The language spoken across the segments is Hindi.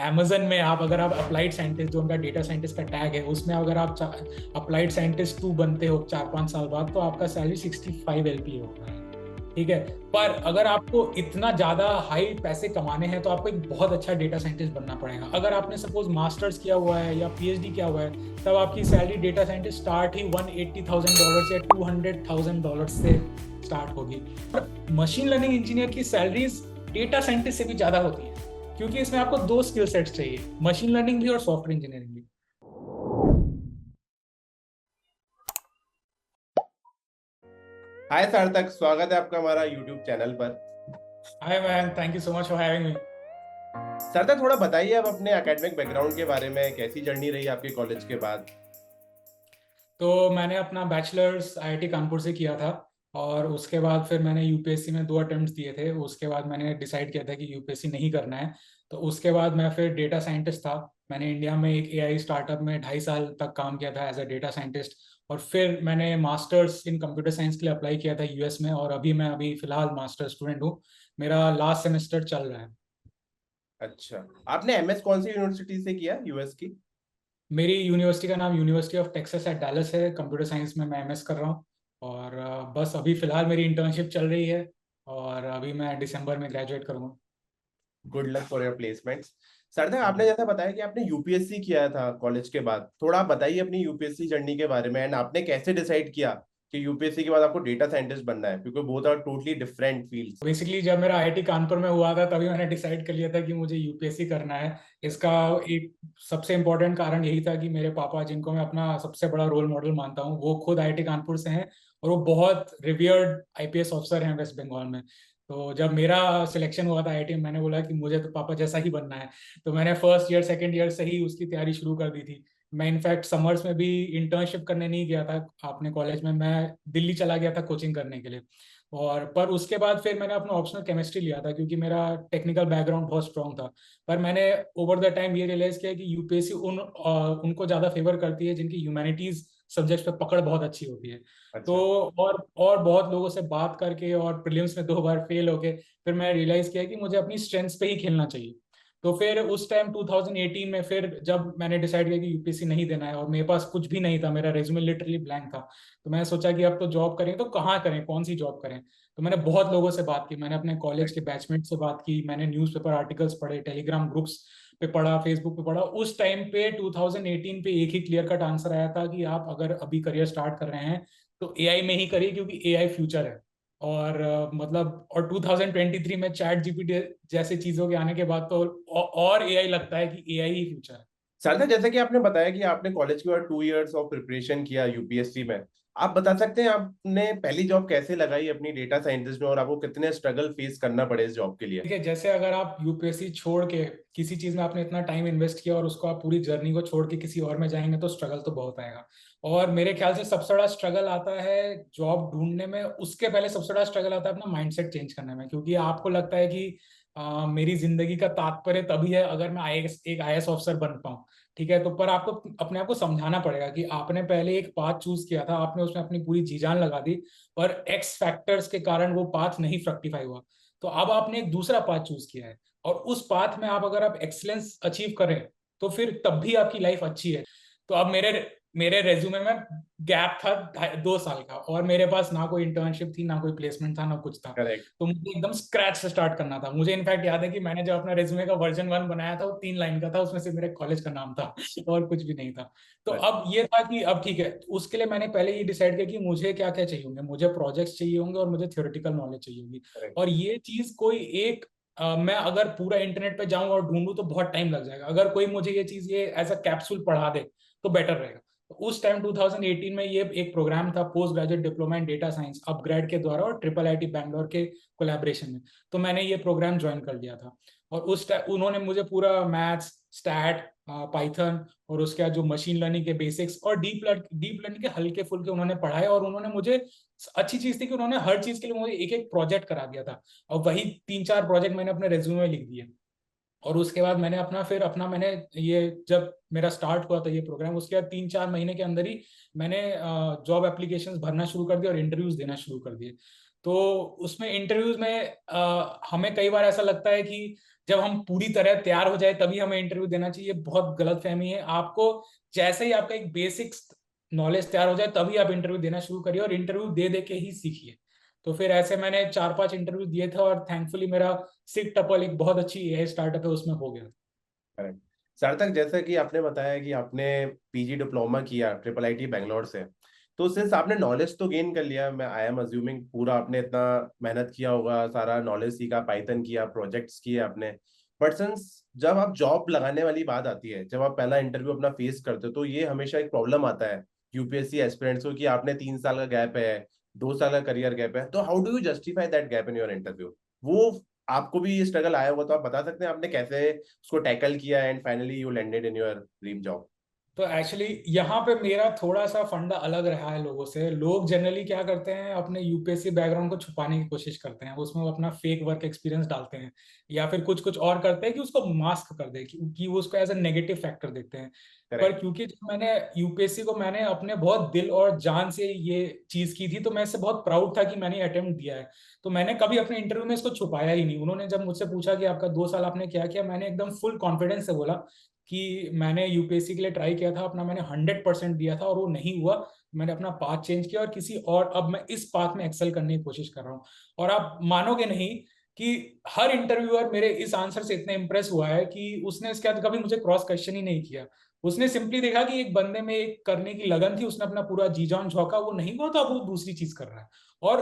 अमेजन में आप अगर आप अप्लाइड साइंटिस्ट, जो उनका डेटा साइंटिस्ट का टैग है, उसमें अगर आप अप्लाइड साइंटिस्ट 2 बनते हो 4-5 साल बाद, तो आपका सैलरी 65 LP होगा। ठीक है। पर अगर आपको इतना ज्यादा हाई पैसे कमाने हैं तो आपको एक बहुत अच्छा डेटा साइंटिस्ट बनना पड़ेगा। अगर आपने सपोज मास्टर्स किया हुआ है या PhD किया हुआ है, तब आपकी सैलरी डेटा साइंटिस्ट स्टार्ट ही $180,000 या $200,000 से स्टार्ट होगी। और मशीन लर्निंग इंजीनियर की सैलरीज डेटा साइंटिस्ट से भी ज्यादा होती है, क्योंकि इसमें आपको 2 स्किल सेट्स चाहिए, मशीन लर्निंग भी और सॉफ्टवेयर इंजीनियरिंग भी। हाय सार्थक, स्वागत है आपका हमारा यूट्यूब चैनल पर। Hi ma'am, thank you so much for having me. सार्थक, थोड़ा बताइए आप अपने एकेडमिक बैकग्राउंड के बारे में, कैसी जर्नी रही आपके कॉलेज के बाद। तो मैंने अपना बैचलर्स IIT कानपुर से किया था, और उसके बाद फिर मैंने यूपीएससी में 2 अटेम्प्ट्स दिए थे। उसके बाद मैंने डिसाइड किया था कि यूपीएससी नहीं करना है। तो उसके बाद मैं फिर डेटा साइंटिस्ट था। मैंने इंडिया में एक AI स्टार्टअप में 2.5 साल तक काम किया था एज अ डेटा साइंटिस्ट। और फिर मैंने मास्टर्स इन कंप्यूटर साइंस के लिए अप्लाई किया था US में, और अभी फिलहाल मास्टर स्टूडेंट हूँ। मेरा लास्ट सेमेस्टर चल रहा है। अच्छा, आपने एमएस कौन सी यूनिवर्सिटी से किया, यूएस की? मेरी यूनिवर्सिटी का नाम University of Texas at Dallas है। कंप्यूटर साइंस में मैं MS कर रहा हूँ। और बस अभी फिलहाल मेरी इंटर्नशिप चल रही है, और अभी मैं दिसंबर में ग्रेजुएट करूँगा। Good luck for your placements. सार्थक, आपने जैसा बताया कि आपने यूपीएससी किया था कॉलेज के बाद, थोड़ा आप बताइए अपनी यूपीएससी जर्नी के बारे में, एंड आपने कैसे डिसाइड किया कि यूपीएससी के बाद आपको डेटा साइंटिस्ट बनना है, क्योंकि both are totally different fields. Basically जब मेरा IIT कानपुर में हुआ था, तभी मैंने डिसाइड कर लिया था कि मुझे यूपीएससी करना है। इसका एक सबसे इम्पोर्टेंट कारण यही था कि मेरे पापा, जिनको मैं अपना सबसे बड़ा रोल मॉडल मानता हूँ, वो खुद IIT कानपुर से हैं, और वो बहुत रिवियर्ड IPS ऑफिसर हैं वेस्ट बंगाल में। तो जब मेरा सिलेक्शन हुआ था IIT में, मैंने बोला कि मुझे तो पापा जैसा ही बनना है। तो मैंने फर्स्ट ईयर सेकेंड ईयर से ही उसकी तैयारी शुरू कर दी थी। मैं इनफैक्ट समर्स में भी इंटर्नशिप करने नहीं गया था अपने कॉलेज में, मैं दिल्ली चला गया था कोचिंग करने के लिए। और पर उसके बाद फिर मैंने अपना ऑप्शनल केमिस्ट्री लिया था, क्योंकि मेरा टेक्निकल बैकग्राउंड बहुत स्ट्रांग था। पर मैंने ओवर द टाइम ये रियलाइज किया कि यूपीएससी उनको ज्यादा फेवर करती है जिनकी ह्यूमैनिटीज सब्जेक्ट्स पे पकड़ बहुत अच्छी होती है। तो अच्छा। और बहुत लोगों से बात करके और प्रीलिम्स में 2 बार फेल होके फिर मैं रियलाइज किया कि मुझे अपनी स्ट्रेंथ्स पे ही खेलना चाहिए। तो फिर उस टाइम 2018 में फिर जब मैंने डिसाइड किया कि यूपीएससी नहीं देना है, और मेरे पास कुछ भी नहीं था, मेरा रेज्यूमे लिटरली ब्लैंक था, तो मैंने सोचा कि अब तो जॉब करें तो कहाँ करें, कौन सी जॉब करें। तो मैंने बहुत लोगों से बात की, मैंने अपने कॉलेज के बैचमेट से बात की, मैंने न्यूज़पेपर आर्टिकल्स पढ़े, टेलीग्राम ग्रुप्स पे पढ़ा, फेसबुक पे पढ़ा। उस टाइम पे 2018 पे एक ही क्लियर कट आंसर आया था कि आप अगर अभी करियर स्टार्ट कर रहे हैं तो AI में ही करिए, क्योंकि AI फ्यूचर है। और मतलब और 2023 में ChatGPT जैसे चीजों के आने के बाद तो और AI लगता है कि AI ही फ्यूचर है। सार्थक, जैसा कि आपने बताया कि आपने कॉलेज के बाद 2 इयर्स ऑफ प्रिपरेशन किया यूपीएससी में, आप बता सकते हैं आपने पहली जॉब कैसे लगाई अपनी डेटा साइंटिस्ट में, और आपको कितने स्ट्रगल फेस करना पड़े इस जॉब के लिए? ठीक है, जैसे अगर आप यूपीएससी छोड़ के किसी चीज में आपने इतना टाइम इन्वेस्ट किया और उसको आप पूरी जर्नी को छोड़ के किसी और में जाएंगे, तो स्ट्रगल तो बहुत आएगा। और मेरे ख्याल से सबसे बड़ा स्ट्रगल आता है जॉब ढूंढने में, उसके पहले सबसे बड़ा स्ट्रगल आता है अपना माइंडसेट चेंज करने में। क्योंकि आपको लगता है कि मेरी जिंदगी का तात्पर्य तभी है अगर मैं एक IAS ऑफिसर बन पाऊँ। ठीक है, तो पर आपको अपने आप को समझाना पड़ेगा कि आपने पहले एक पाथ चूज किया था, आपने उसमें अपनी पूरी जी जान लगा दी, पर एक्स फैक्टर्स के कारण वो पाथ नहीं फ्रक्टिफाई हुआ। तो अब आपने एक दूसरा पाथ चूज किया है, और उस पाथ में आप अगर आप एक्सलेंस अचीव करें, तो फिर तब भी आपकी लाइफ अच्छी है। तो अब मेरे मेरे रेज्यूमे में गैप था 2 साल का, और मेरे पास ना कोई इंटर्नशिप थी, ना कोई प्लेसमेंट था, ना कुछ था। करेक्ट। तो मुझे एकदम स्क्रैच से स्टार्ट करना था। मुझे इनफैक्ट याद है कि मैंने जो अपना रेज्यूमे का वर्जन 1 बनाया था, वो 3 लाइन का था, उसमें से मेरे कॉलेज का नाम था और कुछ भी नहीं था। तो अब ये था कि अब ठीक है, तो उसके लिए मैंने पहले ये डिसाइड किया कि मुझे क्या क्या चाहिए होंगे। मुझे प्रोजेक्ट्स चाहिए होंगे, और मुझे थ्योरेटिकल नॉलेज चाहिए होगी। करेक्ट। और ये चीज कोई एक मैं अगर पूरा इंटरनेट पे जाऊं और ढूंढूं तो बहुत टाइम लग जाएगा। अगर कोई मुझे ये चीज ये एज अ कैप्सूल पढ़ा दे तो बेटर रहेगा। तो उस टाइम 2018 में ये एक प्रोग्राम था, post graduate diploma in data science, upgrade के द्वारा और IIIT बैंगलोर के कोलैबोरेशन में। तो मैंने ये प्रोग्राम ज्वाइन कर लिया था। और उस टाइम उन्होंने मुझे पूरा मैथ्स, स्टैट, पाइथन, और उसके बाद जो मशीन लर्निंग के बेसिक्स और डीप लर्निंग के हल्के फुल्के उन्होंने पढ़ाए। और उन्होंने मुझे, अच्छी चीज थी कि उन्होंने हर चीज के लिए मुझे एक एक प्रोजेक्ट करा दिया था। और वही 3-4 प्रोजेक्ट मैंने अपने रेज्यूमे में लिख दिए। और उसके बाद मैंने मैंने ये, जब मेरा स्टार्ट हुआ था ये प्रोग्राम, उसके बाद 3-4 महीने के अंदर ही मैंने जॉब एप्लीकेशंस भरना शुरू कर दिया और इंटरव्यूज देना शुरू कर दिए। तो उसमें इंटरव्यूज में हमें कई बार ऐसा लगता है कि जब हम पूरी तरह तैयार हो जाए तभी हमें इंटरव्यू देना चाहिए। बहुत गलतफहमी है। आपको जैसे ही आपका एक बेसिक नॉलेज तैयार हो जाए तभी आप इंटरव्यू देना शुरू करिए, और इंटरव्यू दे दे के ही सीखिए। तो फिर ऐसे मैंने 4-5 इंटरव्यू दिए थे, और थैंकफुली मेरा सिक टपल एक बहुत अच्छी एआई स्टार्टअप है उसमें हो गया। करेक्ट। सार्थक, जैसे कि आपने बताया कि आपने पीजी डिप्लोमा किया ट्रिपल आईटी बैंगलोर से, तो सिंस आपने नॉलेज तो गेन कर लिया, मैं आई एम अज्यूमिंग पूरा आपने इतना मेहनत किया होगा, सारा नॉलेज सीखा, पाइथन किया, प्रोजेक्ट्स किए आपने। बट सिंस जब आप जॉब लगाने वाली बात आती है, जब आप पहला इंटरव्यू अपना फेस करते हो, तो ये हमेशा एक प्रॉब्लम आता है यूपीएससी एस्पिरेंट्स को कि आपने 3 साल का गैप है, 2 साल का करियर गैप है, तो how do you justify that gap in your interview? वो आपको भी ये स्ट्रगल आया होगा, तो आप बता सकते हैं आपने कैसे उसको टैकल किया and finally you landed in your dream job? तो एक्चुअली यहाँ पे मेरा थोड़ा सा फंडा अलग रहा है लोगों से। लोग जनरली क्या करते हैं, अपने यूपीएससी बैकग्राउंड को छुपाने की कोशिश करते हैं, उसमें वो अपना फेक वर्क एक्सपीरियंस डालते हैं, या फिर कुछ कुछ और करते हैं कि उसको मास्क कर दे, कि वो उसको एज अ नेगेटिव फैक्टर देखते हैं। पर करेक्ट। क्योंकि जब मैंने यूपीएससी को मैंने अपने बहुत दिल और जान से ये चीज की थी, तो मैं इससे बहुत प्राउड था कि मैंने अटेम्प्ट दिया है। तो मैंने कभी अपने इंटरव्यू में इसको छुपाया ही नहीं। उन्होंने जब मुझसे पूछा कि आपका 2 साल आपने क्या किया, मैंने एकदम फुल कॉन्फिडेंस से बोला कि मैंने यूपीएससी के लिए ट्राई किया था, अपना मैंने 100% दिया था और वो नहीं हुआ। मैंने अपना पाथ चेंज किया और किसी और, अब मैं इस पाथ में एक्सेल करने की कोशिश कर रहा हूँ। और आप मानोगे नहीं कि हर इंटरव्यूअर मेरे इस आंसर से इतने इंप्रेस हुआ है कि उसने इसके बाद कभी मुझे क्रॉस क्वेश्चन ही नहीं किया। उसने सिंपली देखा कि एक बंदे में एक करने की लगन थी, उसने अपना पूरा जी जान झोंका, वो नहीं हुआ तो अब वो दूसरी चीज कर रहा है। और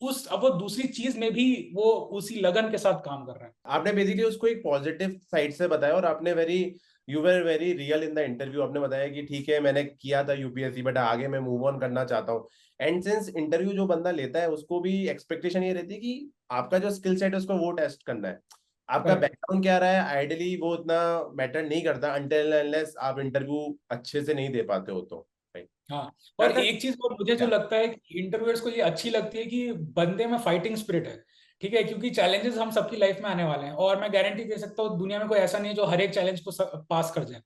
अब वो दूसरी चीज में भी वो उसी लगन के साथ काम कर रहा है। आपने बेसिकली उसको एक पॉजिटिव साइड से बताया, और आपने very you were very real in the interview. आपने बताया कि ठीक है, मैंने किया था यूपीएससी, बट आगे मैं मूव ऑन करना चाहता हूँ। एंड सिंस इंटरव्यू जो बंदा लेता है उसको भी एक्सपेक्टेशन ये रहती है कि आपका जो स्किल सेट है उसको वो टेस्ट करना है। आपका करेक्ट। बैकग्राउंड क्या रहा है आइडियली वो उतना मैटर नहीं करता अनटिल अनलेस आप इंटरव्यू अच्छे से नहीं दे पाते हो तो। राइट। हाँ। और सर एक चीज और मुझे जो तक लगता है कि इंटरव्यूअर्स को ये अच्छी लगती है कि बंदे में फाइटिंग स्पिरिट है। ठीक है, क्योंकि चैलेंजेस हम सबकी लाइफ में आने वाले हैं, और मैं गारंटी दे सकता हूँ दुनिया में कोई ऐसा नहीं है जो हर एक चैलेंज को पास कर जाए।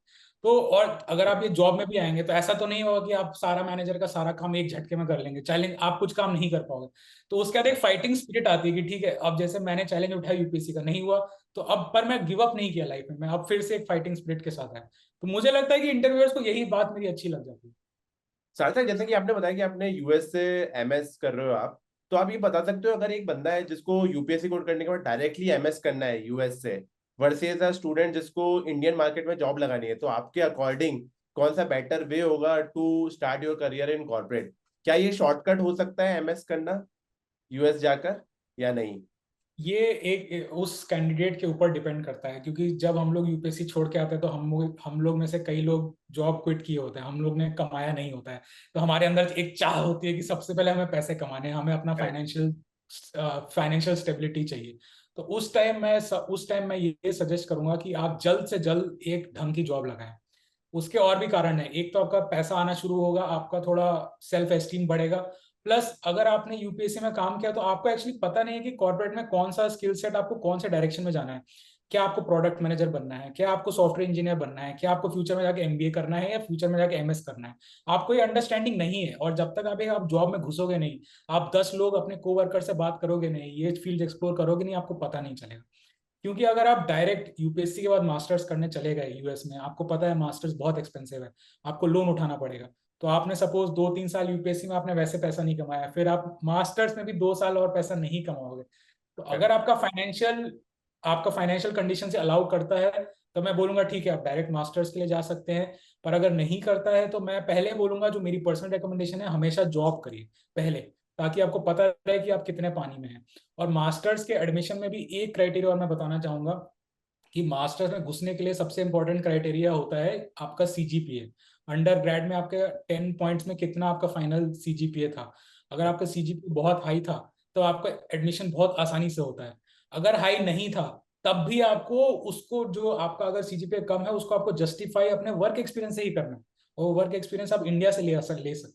तो और अगर आप ये जॉब में भी आएंगे तो ऐसा तो नहीं होगा कि आप सारा मैनेजर का सारा काम एक झटके में कर लेंगे। चैलेंज, आप कुछ काम नहीं कर पाओगे। तो उसके बाद एक फाइटिंग स्पिरिट आती है कि ठीक है, अब जैसे मैंने चैलेंज उठाया यूपीएससी का, नहीं हुआ तो अब, पर मैं गिव अप नहीं किया लाइफ में, मैं अब फिर से एक फाइटिंग स्पिरिट के साथ आया। तो मुझे लगता है कि इंटरव्यूअर्स को यही बात मेरी अच्छी लग जाती है। सार्थक, जैसे कि आपने बताया कि आपने यूएस से एमएस कर रहे हो आप, तो आप ये बता सकते हो अगर एक बंदा है जिसको यूपीएससी कोड करने के बाद डायरेक्टली एमएस करना है यूएस से, वर्सेस अ स्टूडेंट जिसको इंडियन मार्केट में जॉब लगानी है, तो आपके अकॉर्डिंग कौन सा बेटर वे होगा to start your career in corporate? क्या ये शॉर्टकट हो सकता है एमएस करना यूएस जाकर, या नहीं? ये एक उस कैंडिडेट के ऊपर डिपेंड करता है, क्योंकि जब हम लोग यूपीएससी छोड़ के आते हैं तो हम लोग में से कई लोग जॉब क्विट किए होते हैं, हम लोग ने कमाया नहीं होता है। तो हमारे अंदर एक चाह होती है कि सबसे पहले हमें पैसे कमाने हैं, हमें अपना करेक्ट। फाइनेंशियल स्टेबिलिटी चाहिए। तो उस टाइम मैं ये सजेस्ट करूंगा कि आप जल्द से जल्द एक ढंग की जॉब लगाएं। उसके और भी कारण है। एक तो आपका पैसा आना शुरू होगा, आपका थोड़ा सेल्फ एस्टीम बढ़ेगा। प्लस अगर आपने यूपीएससी में काम किया तो आपको एक्चुअली पता नहीं है कि कॉर्पोरेट में कौन सा स्किल सेट, आपको कौन से डायरेक्शन में जाना है। क्या आपको प्रोडक्ट मैनेजर बनना है, क्या आपको सॉफ्टवेयर इंजीनियर बनना है, क्या आपको फ्यूचर में जाके एमबीए करना है, या फ्यूचर में जाके एमएस करना है। आपको ये अंडरस्टैंडिंग नहीं है, और जब तक आप जॉब में घुसोगे नहीं, आप 10 लोग अपने कोवर्कर से बात करोगे नहीं, ये फील्ड एक्सप्लोर करोगे नहीं, आपको पता नहीं चलेगा। क्योंकि अगर आप डायरेक्ट यूपीएससी के बाद मास्टर्स करने चले गए यूएस में, आपको पता है मास्टर्स बहुत एक्सपेंसिव है, आपको लोन उठाना पड़ेगा। तो आपने सपोज 2-3 साल यूपीएससी में आपने वैसे पैसा नहीं कमाया, फिर आप मास्टर्स में भी 2 साल और पैसा नहीं कमाओगे। तो अगर आपका फाइनेंशियल कंडीशन से अलाउ करता है, तो मैं बोलूंगा ठीक है, आप डायरेक्ट मास्टर्स के लिए जा सकते हैं। पर अगर नहीं करता है तो मैं पहले बोलूंगा, जो मेरी पर्सनल रिकमेंडेशन है, हमेशा जॉब करिए पहले, ताकि आपको पता रहे कि आप कितने पानी में हैं। और मास्टर्स के एडमिशन में भी एक क्राइटेरिया और मैं बताना चाहूंगा, कि मास्टर्स में घुसने के लिए सबसे इंपॉर्टेंट क्राइटेरिया होता है आपका सीजीपीए। अंडर ग्रेड में आपके 10 पॉइंट्स में कितना आपका फाइनल सीजीपीए था। अगर आपका सीजीपीए बहुत हाई था तो आपका एडमिशन बहुत आसानी से होता है। अगर हाई नहीं था तब भी आपको उसको, जो आपका अगर सीजीपीए कम है, उसको आपको जस्टिफाई अपने वर्क एक्सपीरियंस से ही करना है। और वर्क एक्सपीरियंस आप इंडिया से ले सकते हैं।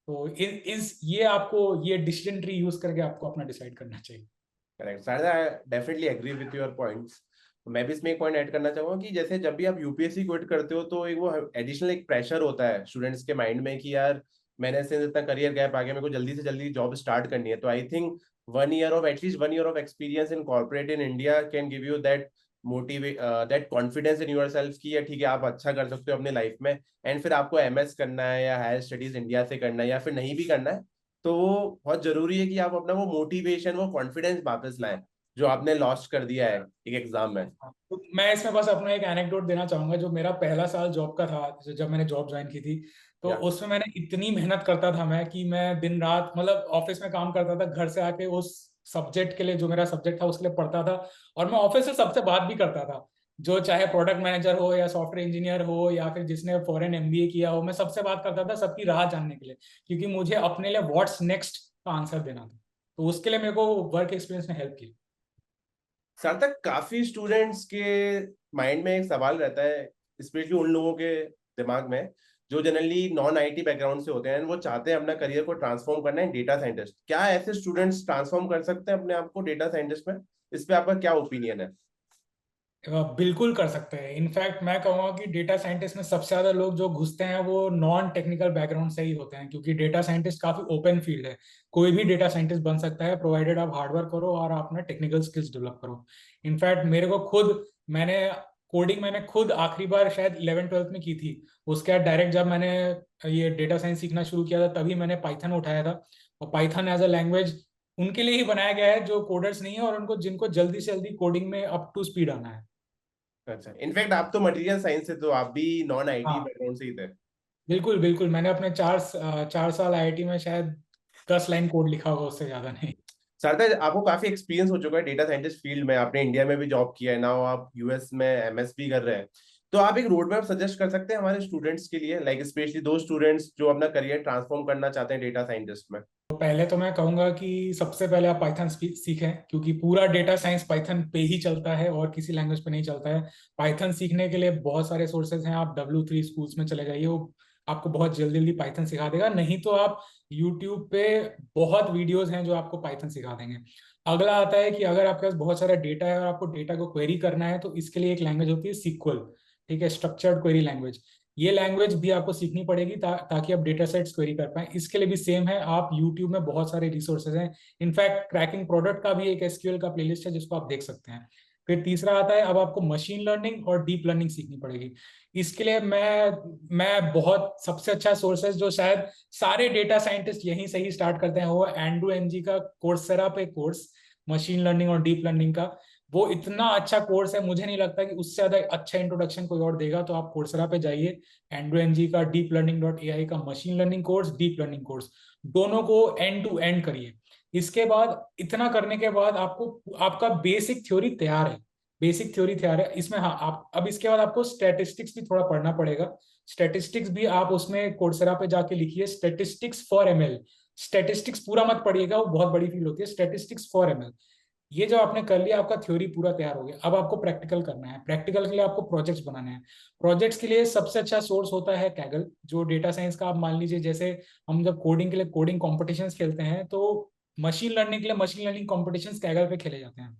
तो इस ये आपको ये डिसीजन ट्री यूज करके आपको अपना डिसाइड करना चाहिए। Correct sir, I definitely agree with your points. मैं भी इसमें एक पॉइंट ऐड करना चाहूंगा कि जैसे जब भी आप यूपीएससी क्विट करते हो तो एक वो एडिशनल एक प्रेशर होता है स्टूडेंट्स के माइंड में कि यार मैंने सिंस इतना करियर गैप आ गया, मेरे को जल्दी से जल्दी जॉब स्टार्ट करनी है, तो I think 1 year of at least 1 year of experience in corporate in India can give you that motivate that confidence in your self की ठीक है आप अच्छा कर सकते हो अपने लाइफ में। एंड फिर आपको एमएस करना है या हायर स्टडीज इंडिया से करना है या फिर नहीं भी करना है, तो वो बहुत जरूरी है कि आप अपना वो मोटिवेशन वो कॉन्फिडेंस वापस लाएं जो आपने लॉस्ट कर दिया है एक एग्जाम में। तो मैं इसमें बस अपना एक एनेक्डोट देना चाहूंगा। जो मेरा पहला साल जॉब का था, जब मैंने जॉब ज्वाइन की थी, तो या उसमें मैंने इतनी मेहनत करता था मैं कि मैं दिन रात मतलब ऑफिस में काम करता था, घर से आके उस सब्जेक्ट के लिए, जो मेरा सब्जेक्ट था उसके लिए पढ़ता था। और मैं ऑफिस से सबसे बात भी करता था, जो चाहे प्रोडक्ट मैनेजर हो या सॉफ्टवेयर इंजीनियर हो या फिर जिसने फॉरेन एमबीए किया हो, मैं सबसे बात करता था सबकी राह जानने के लिए, क्योंकि मुझे अपने लिए व्हाट्स नेक्स्ट का आंसर देना था। तो उसके लिए मेरे को वर्क एक्सपीरियंस ने हेल्प की। सर तक काफी स्टूडेंट्स के माइंड में एक सवाल रहता है, स्पेशली उन लोगों के दिमाग में जो जनरली नॉन आईटी बैकग्राउंड से होते हैं, वो चाहते हैं अपना करियर को ट्रांसफॉर्म करना है डेटा साइंटिस्ट। क्या ऐसे स्टूडेंट्स ट्रांसफॉर्म कर सकते हैं अपने आप को डेटा साइंटिस्ट में? इस पे आपका क्या ओपिनियन है? बिल्कुल कर सकते हैं। इनफैक्ट मैं कहूँगा कि डेटा साइंटिस्ट में सबसे ज्यादा लोग जो घुसते हैं वो नॉन टेक्निकल बैकग्राउंड से ही होते हैं, क्योंकि डेटा साइंटिस्ट काफी ओपन फील्ड है। कोई भी डेटा साइंटिस्ट बन सकता है, प्रोवाइडेड आप हार्डवर्क करो और आप अपना टेक्निकल स्किल्स डेवलप करो। इनफैक्ट मेरे को खुद, मैंने खुद आखिरी बार शायद 11th-12th में की थी। उसके बाद डायरेक्ट जब मैंने ये डेटा साइंस सीखना शुरू किया था, तभी मैंने पाइथन उठाया था। और पाइथन एज अ लैंग्वेज उनके लिए ही बनाया गया है जो कोडर्स नहीं है, और उनको जिनको जल्दी से जल्दी कोडिंग में अप टू स्पीड आना है। अच्छा, इनफैक्ट आप तो मटेरियल साइंस से, तो आप भी नॉन आईटी हाँ, बैकग्राउंड से ही थे। बिल्कुल बिल्कुल। मैंने अपने 4 साल आईआईटी में शायद 10 लाइन कोड लिखा होगा, उससे ज्यादा नहीं। सरदार, आपको काफी एक्सपीरियंस हो चुका है डेटा साइंटिस्ट फील्ड में, आपने इंडिया में भी जॉब किया है ना, आप यूएस में एमएस भी कर रहे हैं, तो आप एक रोड मैप सजेस्ट कर सकते हैं हमारे स्टूडेंट्स के लिए, लाइक स्पेशली दो स्टूडेंट्स जो अपना करियर ट्रांसफॉर्म करना चाहते हैं डेटा साइंटिस्ट में? तो पहले तो मैं कहूंगा कि सबसे पहले आप पाइथन सीखें, क्योंकि पूरा डेटा साइंस पाइथन पे ही चलता है और किसी लैंग्वेज पे नहीं चलता है। पाइथन सीखने के लिए बहुत सारे सोर्सेज हैं। आप W3 स्कूल्स में चले जाइए, वो आपको बहुत जल्दी जल्दी पाइथन सिखा देगा। नहीं तो आप यूट्यूब पे बहुत वीडियोस हैं जो आपको पाइथन सिखा देंगे। अगला आता है कि अगर आपके पास बहुत सारा डेटा है और आपको डेटा को क्वेरी करना है, तो इसके लिए एक लैंग्वेज होती है सीक्वल। ठीक है, स्ट्रक्चर्ड क्वेरी लैंग्वेज। ये लैंग्वेज भी आपको सीखनी पड़ेगी ताकि आप डेटा सेट्स क्वेरी कर पाए। इसके लिए भी सेम है, आप यूट्यूब में बहुत सारे रिसोर्सेज हैं। इनफैक्ट क्रैकिंग प्रोडक्ट का भी एक एसक्यूएल का प्लेलिस्ट है जिसको आप देख सकते हैं। फिर तीसरा आता है, अब आपको मशीन लर्निंग और डीप लर्निंग सीखनी पड़ेगी। इसके लिए मैं बहुत सबसे अच्छा सोर्सेज जो शायद सारे डेटा साइंटिस्ट यहीं से ही स्टार्ट करते हैं, वो एंड्रू एनजी का कोर्सेरा पे कोर्स, मशीन लर्निंग और डीप लर्निंग का। वो इतना अच्छा कोर्स है, मुझे नहीं लगता कि उससे ज्यादा अच्छा इंट्रोडक्शन कोई और देगा। तो आप कोर्सेरा पे जाइए, एंड्रू एनजी का डीप लर्निंग डॉट एआई का machine learning course, deep learning course, दोनों को एंड टू एंड करिए। इसके बाद, इतना करने के बाद आपको आपका बेसिक थ्योरी तैयार है। बेसिक थ्योरी तैयार है इसमें। हाँ, आप अब इसके बाद आपको स्टैटिस्टिक्स भी थोड़ा पढ़ना पड़ेगा। स्टैटिस्टिक्स भी आप उसमें कोर्सेरा पे जाके लिखिए, स्टैटिस्टिक्स फॉर एमएल। स्टैटिस्टिक्स पूरा मत पढ़िएगा, वो बहुत बड़ी फील्ड होती है। स्टैटिस्टिक्स फॉर एमएल, ये जो आपने कर लिया, आपका थ्योरी पूरा तैयार हो गया। अब आपको प्रैक्टिकल करना है। प्रैक्टिकल के लिए आपको प्रोजेक्ट्स बनाने हैं। प्रोजेक्ट्स के लिए सबसे अच्छा सोर्स होता है कैगल, जो डेटा साइंस का। आप मान लीजिए जैसे हम जब कोडिंग के लिए कोडिंग कॉम्पिटिशन्स खेलते हैं, तो मशीन लर्निंग के लिए मशीन लर्निंग कॉम्पिटिशन्स कैगल पे खेले जाते हैं।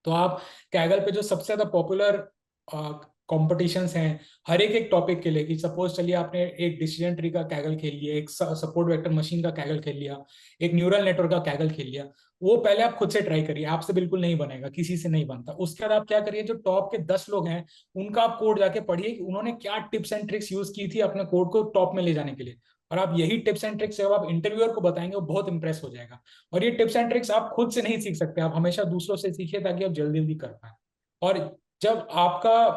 तो आप कैगल पे जो सबसे ज्यादा पॉपुलर कॉम्पिटिशन्स हैं हर एक टॉपिक के लिए, कि सपोज चलिए आपने एक डिसीजन ट्री का कैगल खेल लिया, एक सपोर्ट वेक्टर मशीन का कैगल खेल लिया, एक न्यूरल नेटवर्क का कैगल खेल लिया। वो पहले आप खुद से ट्राई करिए, आपसे बिल्कुल नहीं बनेगा, किसी से नहीं बनता। उसके बाद आप क्या करिए, जो टॉप के 10 लोग हैं उनका आप कोड जाके पढ़िए कि उन्होंने क्या टिप्स एंड ट्रिक्स यूज की थी अपने कोड को टॉप में ले जाने के लिए। और आप यही टिप्स एंड ट्रिक्स जब आप इंटरव्यूअर को बताएंगे, वो बहुत इंप्रेस हो जाएगा। और ये टिप्स एंड ट्रिक्स आप खुद से नहीं सीख सकते, आप हमेशा दूसरों से सीखिए ताकि आप जल्दी जल्दी कर पाए। और जब आपका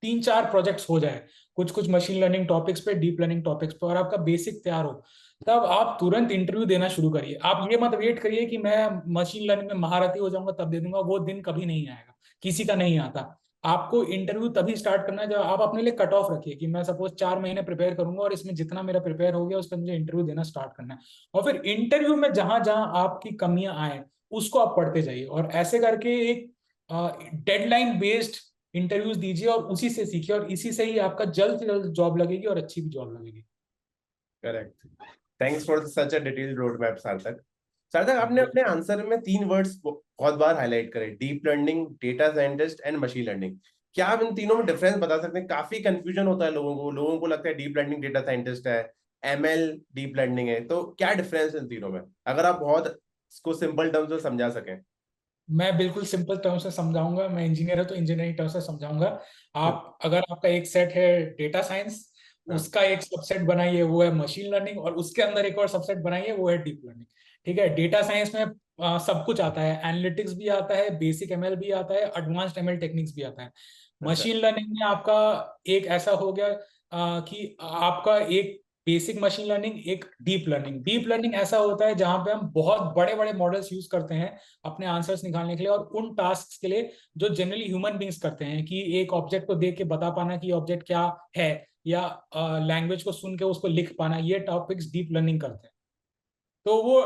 3-4 प्रोजेक्ट्स हो जाए, कुछ कुछ मशीन लर्निंग टॉपिक्स पे, डीप लर्निंग टॉपिक्स पे, और आपका बेसिक तैयार हो, तब आप तुरंत इंटरव्यू देना शुरू करिए। आप ये मत वेट करिए कि मैं मशीन लर्निंग में महारथी हो जाऊंगा तब दे दूंगा, वो दिन कभी नहीं आएगा, किसी का नहीं आता। आपको इंटरव्यू तभी स्टार्ट करना है जब आप अपने लिए कट ऑफ रखिए कि मैं सपोज 4 महीने प्रिपेयर करूंगा और इसमें जितना मेरा प्रिपेयर हो गया उस पर मुझे इंटरव्यू देना स्टार्ट करना है। और फिर इंटरव्यू में जहां जहां आपकी कमियां आए उसको आप पढ़ते जाइए, और ऐसे करके एक डेडलाइन बेस्ड इंटरव्यूज दीजिए और उसी से सीखिए, और इसी से ही आपका जल्द से जल्द जॉब लगेगी और अच्छी भी जॉब लगेगी। Correct. Thanks for such a detailed road map सार्थक। सार्थक, आपने अपने आंसर में 3 वर्ड्स बहुत बार हाईलाइट करे, deep learning, data scientist and machine learning. क्या आप इन तीनों में डिफरेंस बता सकते हैं? काफी कंफ्यूजन होता है लोगों को लगता है डीप लर्निंग डेटा साइंटिस्ट है, ML डीप लर्निंग है, तो क्या डिफरेंस है इन तीनों में, अगर आप बहुत इसको सिंपल टर्म्स में समझा सकें? मैं बिल्कुल सिंपल टर्म से समझाऊंगा, मैं इंजीनियर है तो इंजीनियरिंग टर्म से समझाऊंगा। आप अगर आपका एक सेट है डेटा साइंस, हाँ। उसका एक सबसेट बनाइए वो है मशीन लर्निंग, और उसके अंदर एक और सबसेट बनाइए वो है डीप लर्निंग। ठीक है, डेटा साइंस में सब कुछ आता है, एनालिटिक्स भी आता है, बेसिक एमएल भी आता है, एडवांस्ड एमएल टेक्निक्स भी आता है। अच्छा। मशीन लर्निंग में आपका एक ऐसा हो गया कि आपका एक बेसिक मशीन लर्निंग, एक डीप लर्निंग। डीप लर्निंग ऐसा होता है जहां पे हम बहुत बड़े बड़े मॉडल्स यूज करते हैं अपने आंसर्स निकालने के लिए, और उन टास्क के लिए जो जनरली ह्यूमन बींग्स करते हैं, कि एक ऑब्जेक्ट को देख के बता पाना कि ऑब्जेक्ट क्या है, या लैंग्वेज को सुन के उसको लिख पाना, ये टॉपिक्स डीप लर्निंग करते हैं। तो वो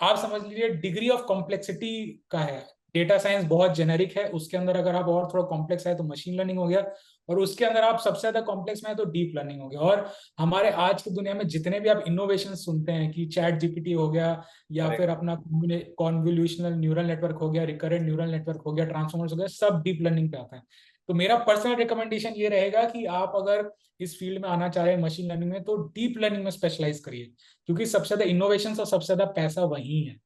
आप समझ लीजिए डिग्री ऑफ कॉम्प्लेक्सिटी का है। डेटा साइंस बहुत जेनेरिक है, उसके अंदर अगर आप और थोड़ा कॉम्प्लेक्स है तो मशीन लर्निंग हो गया, और उसके अंदर आप सबसे ज्यादा कॉम्प्लेक्स में है तो डीप लर्निंग हो गया। और हमारे आज की दुनिया में जितने भी आप इनोवेशन सुनते हैं, कि चैट जीपीटी हो गया, या फिर करेक्ट। अपना कॉन्वोल्यूशनल न्यूरल नेटवर्क हो गया, रिकरेंट न्यूरल नेटवर्क हो गया, ट्रांसफॉर्मर्स हो गया, सब डीप लर्निंग पे आता है। तो मेरा पर्सनल रिकमेंडेशन ये रहेगा कि आप अगर इस फील्ड में आना चाह रहे हैं मशीन लर्निंग में, तो डीप लर्निंग में स्पेशलाइज करिए, क्योंकि सबसे ज्यादा इनोवेशन और सबसे ज्यादा पैसा वही है।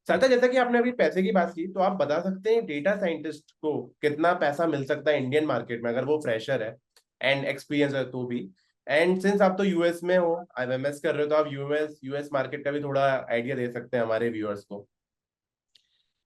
सरता, जैसा कि आपने अभी पैसे की बात की, तो आप बता सकते हैं डेटा साइंटिस्ट को कितना पैसा मिल सकता है इंडियन मार्केट में, अगर वो फ्रेशर है एंड एक्सपीरियंस है तो भी? एंड सिंस आप तो यूएस में हो, IMS कर रहे हो, तो आप यूएस मार्केट का भी थोड़ा आइडिया दे सकते हैं हमारे व्यूअर्स को।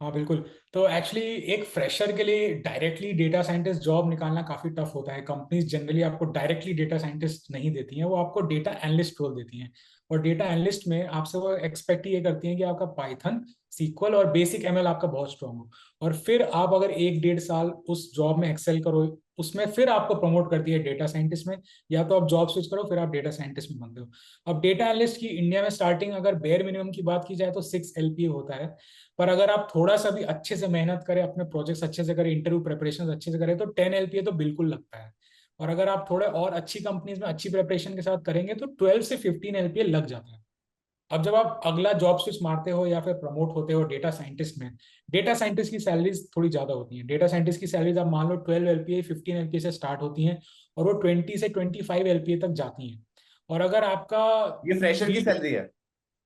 हाँ बिल्कुल। तो एक्चुअली एक फ्रेशर के लिए डायरेक्टली डेटा साइंटिस्ट जॉब निकालना काफी टफ होता है। कंपनीज जनरली आपको डायरेक्टली डेटा साइंटिस्ट नहीं देती हैं, वो आपको डेटा एनालिस्ट रोल देती हैं। और डेटा एनालिस्ट में आपसे वो एक्सपेक्ट ये करती हैं कि आपका पाइथन, सीक्वल और बेसिक एमएल आपका बहुत स्ट्रांग हो। और फिर आप अगर 1 डेढ़ साल उस जॉब में एक्सेल करो, उसमें फिर आपको प्रमोट करती है डेटा साइंटिस्ट में, या तो आप जॉब स्विच करो फिर आप डेटा साइंटिस्ट में बनते हो। अब डेटा एनालिस्ट की इंडिया में स्टार्टिंग अगर बेयर मिनिमम की बात की जाए तो 6 LPA होता है। पर अगर आप थोड़ा सा भी अच्छे से मेहनत करें, अपने प्रोजेक्ट्स अच्छे से करें, इंटरव्यू प्रिपरेशन अच्छे से करें, तो 10 LPA तो बिल्कुल लगता है। और अगर आप थोड़े और अच्छी कंपनीज में अच्छी प्रिपरेशन के साथ करेंगे तो 12 से 15 LPA लग जाता है। अब जब आप अगला जॉब स्विच मारते हो या फिर प्रमोट होते हो डेटा साइंटिस्ट में, डेटा साइंटिस्ट की सैलरीज थोड़ी ज्यादा होती है। डेटा साइंटिस्ट की सैलरीज आप मान लो 12 LPA 15 LPA से स्टार्ट होती हैं, और वो 20 से 25 LPA तक जाती हैं। और अगर आपका ये फ्रेशर की 3, सैलरी है?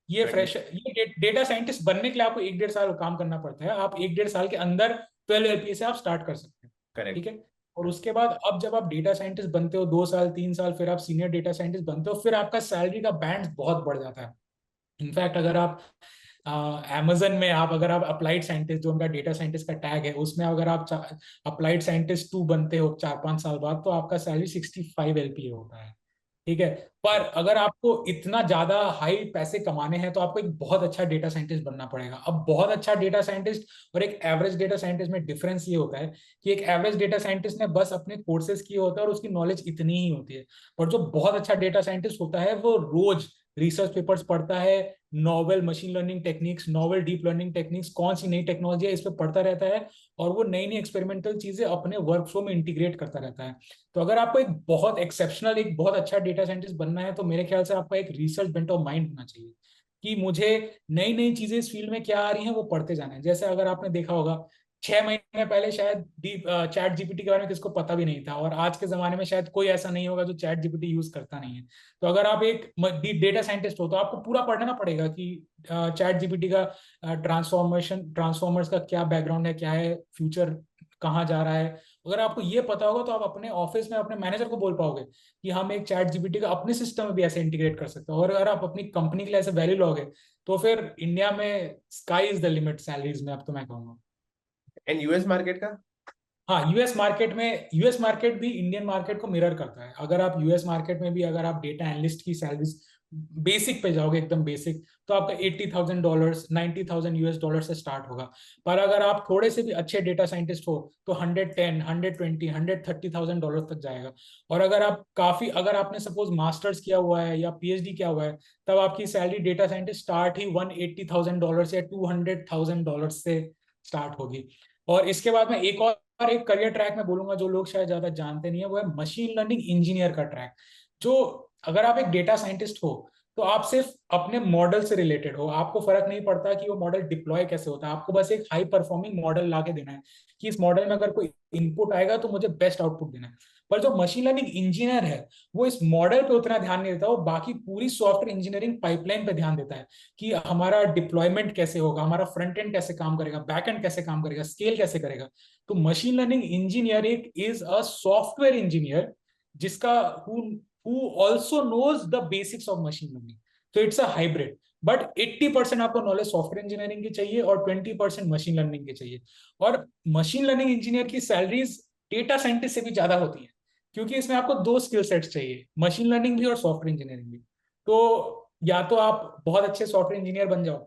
ये 20। फ्रेश, ये डेटा साइंटिस्ट बनने के लिए आपको 1 डेढ़ साल काम करना पड़ता है। आप 1 डेढ़ साल के अंदर 12 LPA से आप स्टार्ट कर सकते हैं। ठीक करेक्ट। है। और उसके बाद अब जब आप डेटा साइंटिस्ट बनते हो 2 साल 3 साल, फिर आप सीनियर डेटा साइंटिस्ट बनते हो, फिर आपका सैलरी का बैंड बहुत बढ़ जाता है। इनफैक्ट अगर आप अमेजन में आप अगर आप अप्लाइड साइंटिस्ट, जो उनका डेटा साइंटिस्ट का टैग है, उसमें अगर आप अप्लाइड साइंटिस्ट 2 बनते हो 4 5 साल बाद, तो आपका सैलरी 65 LPA होता है। ठीक है। पर अगर आपको इतना ज्यादा हाई पैसे कमाने हैं तो आपको एक बहुत अच्छा डेटा साइंटिस्ट बनना पड़ेगा। अब बहुत अच्छा डेटा साइंटिस्ट और एक एवरेज डेटा साइंटिस्ट में डिफरेंस ये होता है कि एक एवरेज डेटा साइंटिस्ट ने बस अपने कोर्सेज किए होते हैं और उसकी नॉलेज इतनी ही होती है। और जो बहुत अच्छा डेटा साइंटिस्ट होता है वो रोज रिसर्च पेपर्स पढ़ता है, novel machine learning techniques, novel deep learning techniques, कौन सी नई टेक्नोलॉजी है इस पर पढ़ता रहता है, और वो नई नई एक्सपेरिमेंटल चीजें अपने वर्कफ्लो में इंटीग्रेट करता रहता है। तो अगर आपको एक बहुत एक्सेप्शनल, एक बहुत अच्छा डेटा साइंटिस्ट बनना है, तो मेरे ख्याल से आपका एक रिसर्च बेंट ऑफ माइंड होना चाहिए, कि मुझे नई नई चीजें इस फील्ड में क्या आ रही हैं वो पढ़ते जाना है। जैसे अगर आपने देखा होगा 6 महीने पहले शायद चैट जीपीटी के बारे में किसको पता भी नहीं था, और आज के जमाने में शायद कोई ऐसा नहीं होगा जो चैट जीपीटी यूज करता नहीं है। तो अगर आप एक डेटा साइंटिस्ट हो तो आपको पूरा पढ़ना पड़ेगा कि चैट जीपीटी का ट्रांसफॉर्मर्स का क्या बैकग्राउंड है, क्या है फ्यूचर, कहाँ जा रहा है। अगर आपको ये पता होगा तो आप अपने ऑफिस में अपने मैनेजर को बोल पाओगे कि हम एक चैट जीपीटी का अपने सिस्टम में भी ऐसे इंटीग्रेट कर सकते हैं। और अगर आप अपनी कंपनी के लिए ऐसे वैल्यू लोगे, तो फिर इंडिया में sky is the limit salaries में, अब तो मैं कहूंगा। एंड यूएस मार्केट का? हाँ, यूएस मार्केट भी इंडियन मार्केट को मिरर करता है। अगर आप यूएस मार्केट में भी अगर आप डेटा एनालिस्ट की सैलरीज बेसिक पे जाओगे, एकदम बेसिक, तो आपका $80,000 $90,000 से स्टार्ट होगा। पर अगर आप थोड़े से भी अच्छे डेटा साइंटिस्ट हो तो 110 120 $130,000 तक जाएगा। और अगर आपने सपोज मास्टर्स किया हुआ है या पीएचडी किया हुआ है, तब आपकी सैलरी डेटा साइंटिस्ट स्टार्ट ही $180,000 या $200,000 से स्टार्ट होगी। और इसके बाद में एक एक करियर ट्रैक में बोलूंगा जो लोग शायद ज्यादा जानते नहीं है, वो है मशीन लर्निंग इंजीनियर का ट्रैक। जो अगर आप एक डेटा साइंटिस्ट हो तो आप सिर्फ अपने मॉडल से रिलेटेड हो, आपको फर्क नहीं पड़ता कि वो मॉडल डिप्लॉय कैसे होता है, आपको बस एक हाई परफॉर्मिंग मॉडल ला के देना है कि इस मॉडल में अगर कोई इनपुट आएगा तो मुझे बेस्ट आउटपुट देना है। पर जो मशीन लर्निंग इंजीनियर है वो इस मॉडल पे उतना ध्यान नहीं देता, वो बाकी पूरी सॉफ्टवेयर इंजीनियरिंग पाइपलाइन पे ध्यान देता है कि हमारा डिप्लॉयमेंट कैसे होगा, हमारा फ्रंट एंड कैसे काम करेगा, बैक एंड कैसे काम करेगा, स्केल कैसे करेगा। तो मशीन लर्निंग इंजीनियर एक इज अ सॉफ्टवेयर इंजीनियर जिसका who also knows the basics of machine learning. So it's a hybrid. But 80% आपको नॉलेज सॉफ्टवेयर इंजीनियरिंग की चाहिए और 20% मशीन लर्निंग की चाहिए। और मशीन लर्निंग इंजीनियर की सैलरीज डेटा साइंटिस्ट से भी ज्यादा होती है, क्योंकि इसमें आपको दो स्किल सेट्स चाहिए, मशीन लर्निंग भी और सॉफ्टवेयर इंजीनियरिंग भी। तो या तो आप बहुत अच्छे सॉफ्टवेयर इंजीनियर बन जाओ,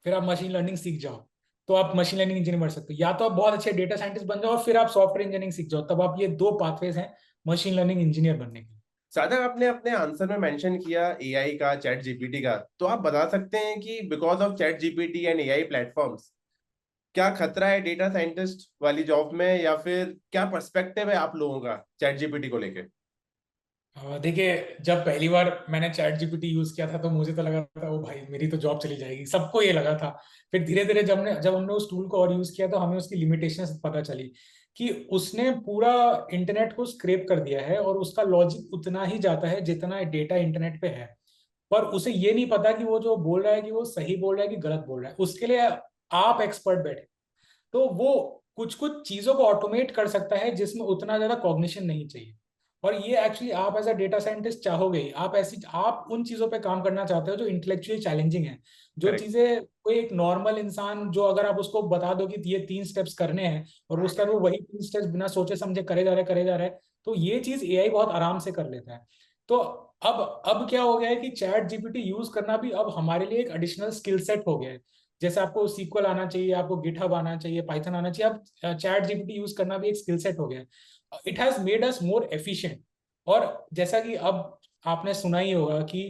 फिर आप मशीन लर्निंग सीख जाओ, तो आप मशीन लर्निंग इंजीनियर बन सकते हो, या तो आप बहुत अच्छे डेटा साइंटिस्ट बन जाओ और फिर आप सॉफ्टवेयर इंजीनियरिंग सीख जाओ। तब आप, ये दो पाथवेज हैं मशीन लर्निंग इंजीनियर बनने के। साधक, आपने अपने आंसर में मेंशन किया एआई का, चैट जीपीटी का, तो आप बता सकते हैं कि because of chat GPT and AI platforms क्या खतरा है डेटा साइंटिस्ट वाली जॉब में, या फिर क्या पर्सपेक्टिव है आप लोगों का चैट जीपीटी को लेके? देखिए, जब पहली बार मैंने चैट जीपीटी यूज किया था तो मुझे तो लगा था ओ भाई मेरी तो जॉब चली जाएगी, सबको ये लगा था। फिर धीरे धीरे जब हमने उस टूल को और यूज किया तो हमें उसकी लिमिटेशंस पता चली कि उसने पूरा इंटरनेट को स्क्रैप कर दिया है और उसका लॉजिक उतना ही जाता है जितना डेटा इंटरनेट पे है। पर उसे ये नहीं पता कि वो जो बोल रहा है कि वो सही बोल रहा है कि गलत बोल रहा है। उसके लिए आप एक्सपर्ट बैठे, तो वो कुछ कुछ चीजों को ऑटोमेट कर सकता है जिसमें उतना ज्यादा कॉग्निशन नहीं चाहिए। और ये एक्चुअली आप एज अ डेटा साइंटिस्ट चाहोगे ही। आप उन चीजों पे काम करना चाहते हो जो इंटेलेक्चुअली चैलेंजिंग है, जो करेक्ट। चीजें कोई एक नॉर्मल इंसान, जो अगर आप उसको बता दो कि ये 3 स्टेप्स करने हैं और उसके बाद वो वही 3 स्टेप्स बिना सोचे समझे करे जा रहे हैं, तो ये चीज एआई बहुत आराम से कर लेता है। तो अब क्या हो गया है कि चैट जीपीटी यूज करना भी अब हमारे लिए एक एडिशनल स्किल सेट हो गया है। जैसे आपको सीक्वल आना चाहिए, आपको गिटहब आना चाहिए, पाइथन आना चाहिए, अब चैट जीपीटी यूज करना भी एक स्किल सेट हो गया है। It has made us more efficient. और जैसा कि अब आपने सुना ही होगा कि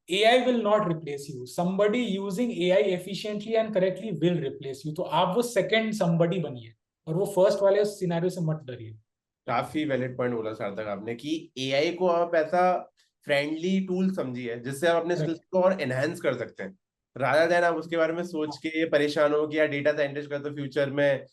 AI will not replace you, somebody using AI efficiently and correctly will replace you. तो आप वो सेकंड समबडी बनिए और वो फर्स्ट वाले सिनेरियो से मत डरिए। काफी वैलिड पॉइंट बोला सार्थक आपने कि एआई को आप ऐसा फ्रेंडली टूल समझिए जिससे आप अपने स्किल्स Correct. को और एनहांस कर सकते हैं, रादर देन आप उसके बारे में सोच के ये परेशान हो कि यार डेटा साइंटिस्ट का तो फ्यूचर में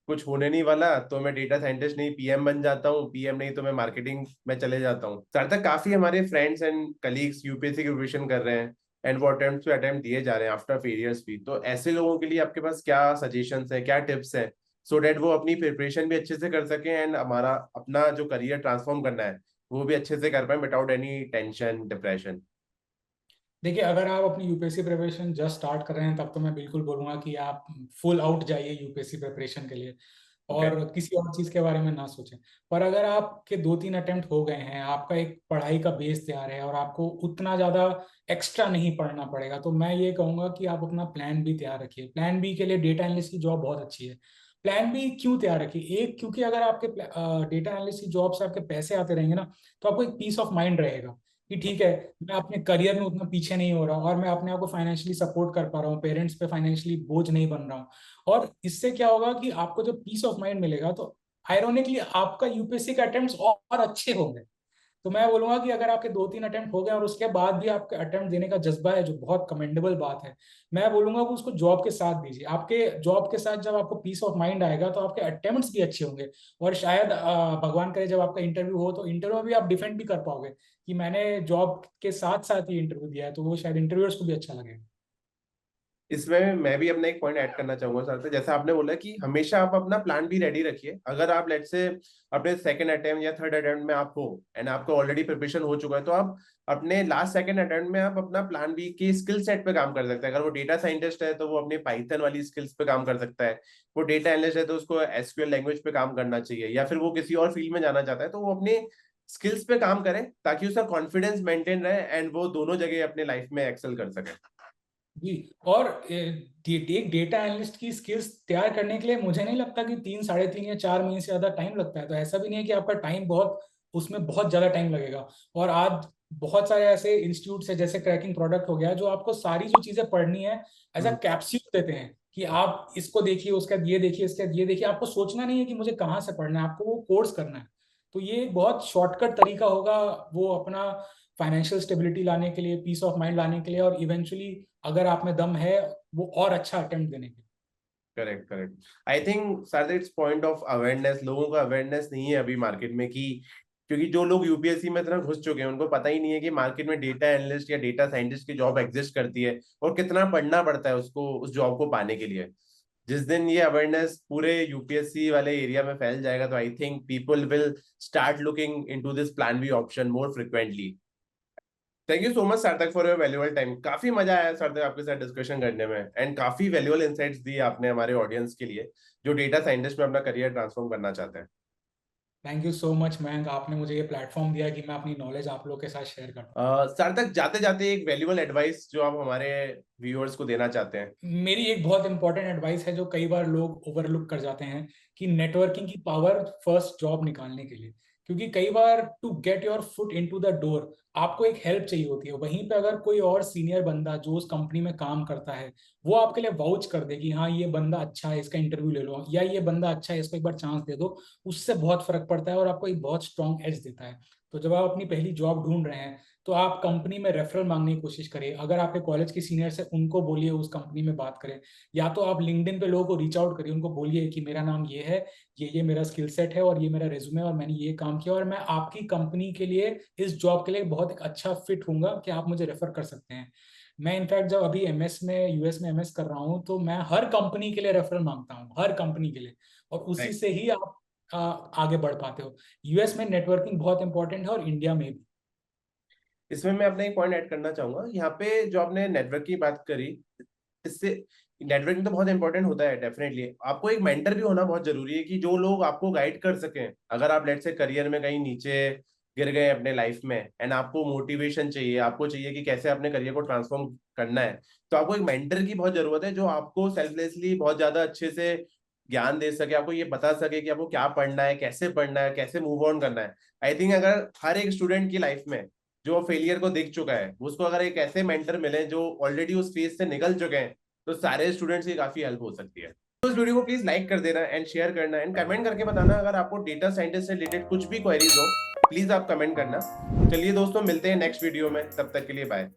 कुछ होने नहीं वाला, तो मैं डेटा साइंटिस्ट नहीं पीएम बन जाता हूँ, पीएम नहीं तो मैं मार्केटिंग में चले जाता हूँ। सार्थक, काफी हमारे फ्रेंड्स एंड कलीग्स यूपीएससी की प्रिपरेशन कर रहे हैं एंड वो अटेम्प्ट पे अटेम्प्ट दिए जा रहे हैं आफ्टर फेलियर्स भी, तो ऐसे लोगों के लिए आपके पास क्या सजेशंस है, क्या टिप्स है, सो डेट वो अपनी प्रिपरेशन भी अच्छे से कर सकें एंड हमारा अपना जो करियर ट्रांसफॉर्म करना है वो भी अच्छे से कर पाए विदाउट एनी टेंशन डिप्रेशन? देखिए, अगर आप अपनी यूपीएससी प्रिपरेशन जस्ट स्टार्ट कर रहे हैं तब तो मैं बिल्कुल बोलूंगा कि आप फुल आउट जाइए यूपीएससी प्रिपरेशन के लिए ओके। और किसी और चीज के बारे में ना सोचें। पर अगर आपके 2-3 अटेम्प्ट हो गए हैं, आपका एक पढ़ाई का बेस तैयार है और आपको उतना ज्यादा एक्स्ट्रा नहीं पढ़ना पड़ेगा, तो मैं ये कहूंगा कि आप अपना प्लान बी तैयार रखिए। प्लान बी के लिए डेटा एनालिस्ट की जॉब बहुत अच्छी है। प्लान बी क्यों तैयार रखिए? एक, क्योंकि अगर आपके डेटा एनालिस्ट की जॉब से आपके पैसे आते रहेंगे ना, तो आपको एक पीस ऑफ माइंड रहेगा कि ठीक है, मैं अपने करियर में उतना पीछे नहीं हो रहा और मैं अपने आप को फाइनेंशियली सपोर्ट कर पा रहा हूँ, पेरेंट्स पे फाइनेंशियली बोझ नहीं बन रहा हूँ। और इससे क्या होगा कि आपको जब पीस ऑफ माइंड मिलेगा तो आयरोनिकली आपका यूपीएससी के अटेम्प्ट्स और अच्छे होंगे। तो मैं बोलूंगा कि अगर आपके 2-3 अटेम्प्ट हो गए और उसके बाद भी आपके अटेम्प्ट देने का जज्बा है, जो बहुत कमेंडेबल बात है, मैं बोलूंगा कि उसको जॉब के साथ दीजिए। आपके जॉब के साथ जब आपको पीस ऑफ माइंड आएगा तो आपके अटेम्प्ट्स भी अच्छे होंगे। और शायद भगवान करे जब आपका इंटरव्यू हो तो इंटरव्यू में भी आप डिफेंड भी कर पाओगे कि मैंने जॉब के साथ साथ ही इंटरव्यू दिया है, तो वो शायद इंटरव्यूअर्स को भी अच्छा लगेगा। इसमें मैं भी अपना एक पॉइंट ऐड करना चाहूंगा सर, जैसा आपने बोला कि हमेशा आप अपना प्लान भी रेडी रखिए। अगर आप लेट से अपने सेकंड अटेम्प्ट या थर्ड अटेम्प्ट में आप हो एंड आपको ऑलरेडी प्रिपरेशन हो चुका है, तो आप अपने लास्ट सेकंड अटेम्प्ट में आप अपना प्लान बी की स्किल सेट पे काम कर सकते हैं। अगर वो डेटा साइंटिस्ट है तो वो अपने पाइथन वाली स्किल्स पे काम कर सकता है, वो डेटा एनालिस्ट है तो उसको एसक्यूएल लैंग्वेज पे काम करना चाहिए, या फिर वो किसी और फील्ड में जाना चाहता है तो वो अपने स्किल्स पे काम करे ताकि उसका कॉन्फिडेंस मेंटेन रहे एंड वो दोनों जगह अपने लाइफ में एक्सेल कर सके। जी। और एक डेटा एनालिस्ट की स्किल्स तैयार करने के लिए मुझे नहीं लगता कि 3, 3.5 या 4 महीने से ज्यादा टाइम लगता है। तो ऐसा भी नहीं है कि आपका टाइम बहुत, उसमें बहुत ज्यादा टाइम लगेगा। और आज बहुत सारे ऐसे इंस्टीट्यूट है जैसे क्रैकिंग प्रोडक्ट हो गया, जो आपको सारी जो चीजें पढ़नी है एज अ कैप्सूल देते हैं कि आप इसको देखिए, उसके बाद ये देखिए, इसके बाद ये देखिए। आपको सोचना नहीं है कि मुझे कहाँ से पढ़ना है, आपको वो कोर्स करना है। तो ये एक बहुत शॉर्टकट तरीका होगा वो अपना फाइनेंशियल स्टेबिलिटी लाने के लिए, पीस ऑफ माइंड लाने के लिए, और इवेंचुअली अगर आप में दम है वो और अच्छा अटेम्प्ट देने के। Correct, correct. I think sir it's point of awareness, लोगों का अवेयरनेस नहीं है अभी मार्केट में कि क्योंकि जो लोग यूपीएससी में इतना घुस चुके हैं उनको पता ही नहीं है कि मार्केट में डेटा एनालिस्ट या डेटा साइंटिस्ट की जॉब एग्जिस्ट करती है और कितना पढ़ना पड़ता है उसको उस जॉब को पाने के लिए। जिस दिन ये अवेयरनेस पूरे यूपीएससी वाले एरिया में फैल जाएगा तो I think people will start looking into this plan B option more frequently. Thank you so much Sarthak for your valuable time. काफी मजा आया सार्थक आपके साथ डिस्कशन करने में, एंड काफी वैल्यूएबल इनसाइट्स दिए आपने हमारे ऑडियंस के लिए जो डेटा साइंटिस्ट में अपना करियर ट्रांसफॉर्म करना चाहते हैं। Thank you so much Mayank, आपने मुझे ये प्लेटफॉर्म दिया कि मैं अपनी नॉलेज आप लोगों के साथ शेयर कर पाऊँ। सार्थक जाते जाते एक वैल्यूएबल एडवाइस जो आप हमारे व्यूअर्स को देना चाहते हैं। मेरी एक बहुत इंपॉर्टेंट एडवाइस है जो कई बार लोग ओवरलुक कर जाते हैं, कि नेटवर्किंग की पावर फर्स्ट जॉब निकालने के लिए। क्योंकि कई बार to get your foot into the door आपको एक हेल्प चाहिए होती है, वहीं पे अगर कोई और सीनियर बंदा जो उस कंपनी में काम करता है वो आपके लिए वाउच कर दे कि हाँ ये बंदा अच्छा है, इसका इंटरव्यू ले लो, या ये बंदा अच्छा है, इसको एक बार चांस दे दो, उससे बहुत फर्क पड़ता है और आपको एक बहुत स्ट्रॉन्ग एज देता है। तो जब आप अपनी पहली जॉब ढूंढ रहे हैं तो आप कंपनी में रेफरल मांगने की कोशिश करिए। अगर आपके कॉलेज के सीनियर से उनको बोलिए उस कंपनी में बात करें, या तो आप लिंक्डइन पे लोगों को रीच आउट करिए, उनको बोलिए कि मेरा नाम ये है, ये मेरा स्किल सेट है और ये मेरा रेज्यूमे और मैंने ये काम किया और मैं आपकी कंपनी के लिए इस जॉब के लिए बहुत एक अच्छा फिट हूंगा, कि आप मुझे रेफर कर सकते हैं। मैं इनफैक्ट जब अभी एमएस में यूएस में एमएस कर रहा हूँ तो मैं हर कंपनी के लिए रेफरल मांगता हूँ, हर कंपनी के लिए, और उसी से ही आप आगे बढ़ पाते हो। यूएस में नेटवर्किंग बहुत इंपॉर्टेंट है और इंडिया में भी। इसमें मैं अपना एक पॉइंट ऐड करना चाहूंगा यहाँ पे, जो आपने नेटवर्क की बात करी, इससे नेटवर्किंग तो बहुत इंपॉर्टेंट होता है डेफिनेटली। आपको एक मेंटर भी होना बहुत जरूरी है कि जो लोग आपको गाइड कर सकें। अगर आप लेट्स से करियर में कहीं नीचे गिर गए अपने लाइफ में एंड आपको मोटिवेशन चाहिए, आपको चाहिए कि कैसे अपने करियर को ट्रांसफॉर्म करना है, तो आपको एक मेंटर की बहुत जरूरत है जो आपको सेल्फलेसली बहुत ज्यादा अच्छे से ज्ञान दे सके, आपको ये बता सके कि आपको क्या पढ़ना है, कैसे मूव ऑन करना है। आई थिंक अगर हर एक स्टूडेंट की लाइफ में जो फेलियर को देख चुका है उसको अगर एक ऐसे मेंटर मिले जो ऑलरेडी उस फेज से निकल चुके हैं तो सारे स्टूडेंट्स की काफी हेल्प हो सकती है। तो इस वीडियो को प्लीज लाइक कर देना एंड शेयर करना एंड कमेंट करके बताना अगर आपको डेटा साइंटिस्ट से रिलेटेड कुछ भी क्वेरीज हो, प्लीज आप कमेंट करना। चलिए दोस्तों, मिलते हैं नेक्स्ट वीडियो में, तब तक के लिए बाय।